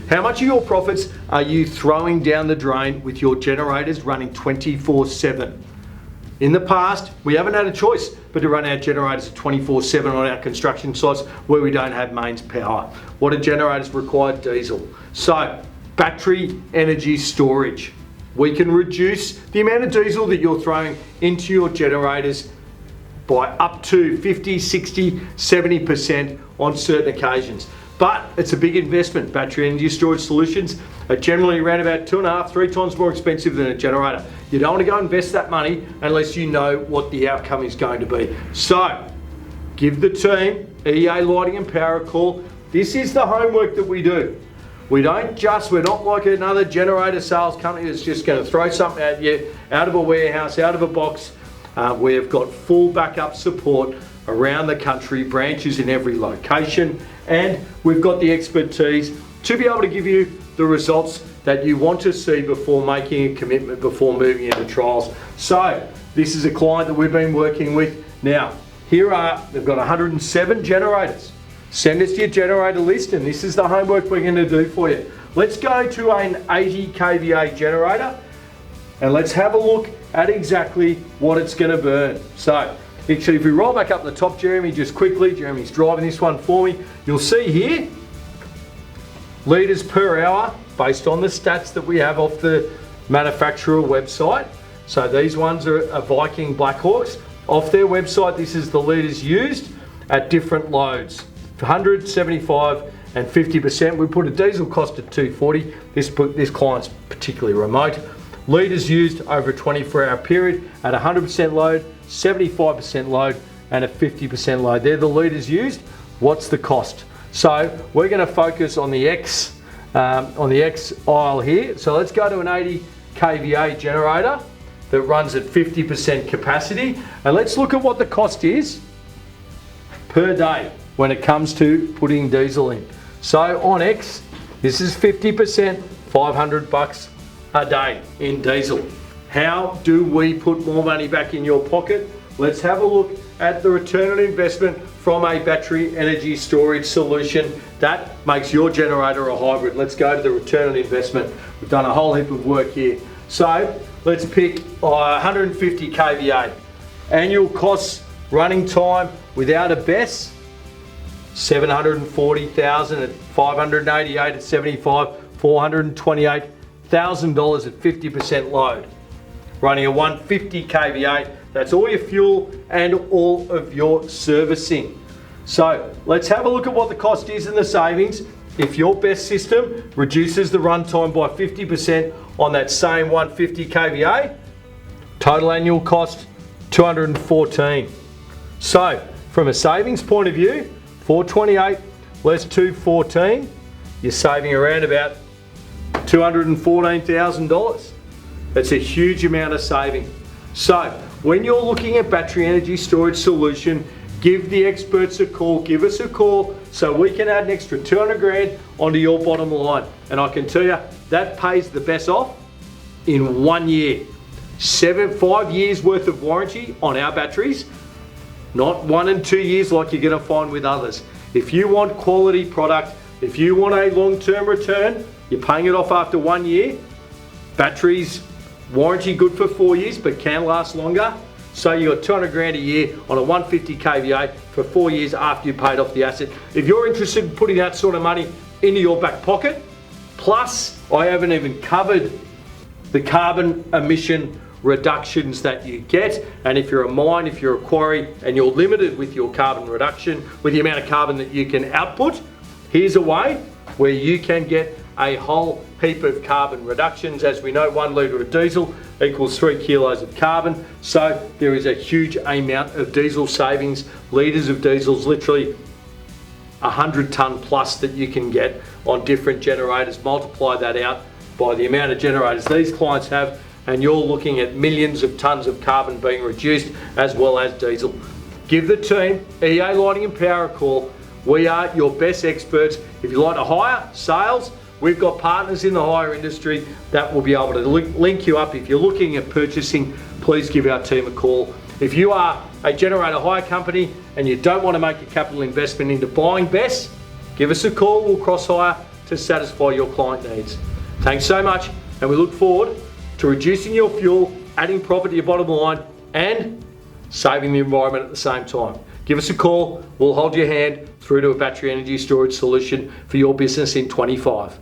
How much of your profits are you throwing down the drain with your generators running 24/7? In the past, we haven't had a choice but to run our generators 24/7 on our construction sites where we don't have mains power. What do generators require? Diesel. So, battery energy storage. We can reduce the amount of diesel that you're throwing into your generators by up to 50, 60, 70% on certain occasions. But it's a big investment. Battery energy storage solutions are generally around about 2.5, 3 times more expensive than a generator. You don't want to go invest that money unless you know what the outcome is going to be. So, give the team, EA Lighting and Power, a call. This is the homework that we do. We're not like another generator sales company that's just going to throw something at you out of a warehouse, out of a box. We've got full backup support around the country, branches in every location, and we've got the expertise to be able to give you the results that you want to see before making a commitment, before moving into trials. So this is a client that we've been working with. Now, they've got 107 generators. Send us your generator list, and this is the homework we're going to do for you. Let's go to an 80 kVA generator and let's have a look at exactly what it's going to burn. So, actually, if we roll back up the top, Jeremy, just quickly, Jeremy's driving this one for me. You'll see here, litres per hour, based on the stats that we have off the manufacturer website. So these ones are Viking Blackhawks. Off their website, this is the litres used at different loads. 100, 75 and 50%. We put a diesel cost at $240. This client's particularly remote. Litres used over a 24-hour period at 100% load, 75% load and a 50% load. They're the litres used. What's the cost? So we're going to focus on the X aisle here. So let's go to an 80 kVA generator that runs at 50% capacity, and let's look at what the cost is per day when it comes to putting diesel in. So on X, this is 50%, $500 a day in diesel. How do we put more money back in your pocket? Let's have a look at the return on investment from a battery energy storage solution that makes your generator a hybrid. Let's go to the return on investment. We've done a whole heap of work here. So let's pick 150 kVA. Annual costs, running time without a BESS, $740,000 at 588 at 75, $428,000 at 50% load. Running a 150 kVA, that's all your fuel and all of your servicing. So let's have a look at what the cost is and the savings. If your BESS system reduces the runtime by 50% on that same 150 kVA, total annual cost $214. So from a savings point of view, 428 less 214, you're saving around about $214,000. That's a huge amount of saving. So when you're looking at battery energy storage solution, give the experts a call, give us a call so we can add an extra 200 grand onto your bottom line. And I can tell you that pays the BESS off in 1 year. 5 years worth of warranty on our batteries, not 1 and 2 years like you're going to find with others. If you want quality product, if you want a long-term return, you're paying it off after 1 year. Batteries, warranty good for 4 years but can last longer. So you got 200 grand a year on a 150 kVA for 4 years after you paid off the asset. If you're interested in putting that sort of money into your back pocket, plus I haven't even covered the carbon emission reductions that you get. And if you're a mine, if you're a quarry and you're limited with your carbon reduction, with the amount of carbon that you can output, here's a way where you can get a whole heap of carbon reductions. As we know, 1 litre of diesel equals 3 kilos of carbon. So there is a huge amount of diesel savings. Litres of diesel is literally 100 tonne plus that you can get on different generators. Multiply that out by the amount of generators these clients have, and you're looking at millions of tonnes of carbon being reduced, as well as diesel. Give the team, EA Lighting and Power, a call. We are your best experts. If you like to hire, sales, we've got partners in the hire industry that will be able to link you up. If you're looking at purchasing, please give our team a call. If you are a generator hire company and you don't want to make a capital investment into buying BESS, give us a call. We'll cross hire to satisfy your client needs. Thanks so much, and we look forward to reducing your fuel, adding profit to your bottom line, and saving the environment at the same time. Give us a call, we'll hold your hand through to a battery energy storage solution for your business in 25.